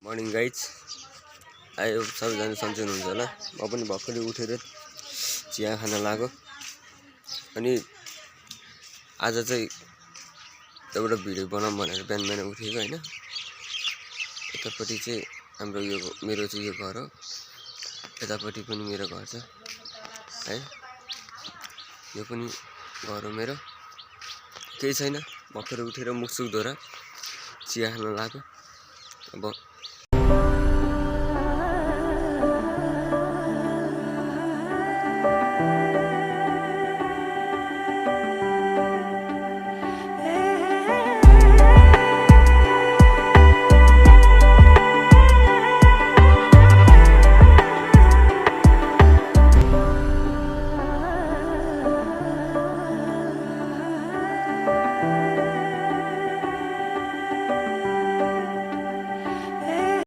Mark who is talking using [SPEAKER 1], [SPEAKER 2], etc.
[SPEAKER 1] Morning guys आयो सबैजना सन्चै हुनुहुन्छ होला। म पनि भर्खरै उठेर चिया खान लाग्यो। अनि आज चाहिँ एउटा भिडियो बनाऊँ भनेर बिहान बिहान उठेको हैन। यतापट्टि चाहिँ हाम्रो यो मेरो चाहिँ यो घर हो, यतापट्टि पनि मेरो घर छ है। यो पनि घर हो मेरो। केही छैन, भर्खरै उठेर मुख सुख धोएर चिया खान लाग्यो। अब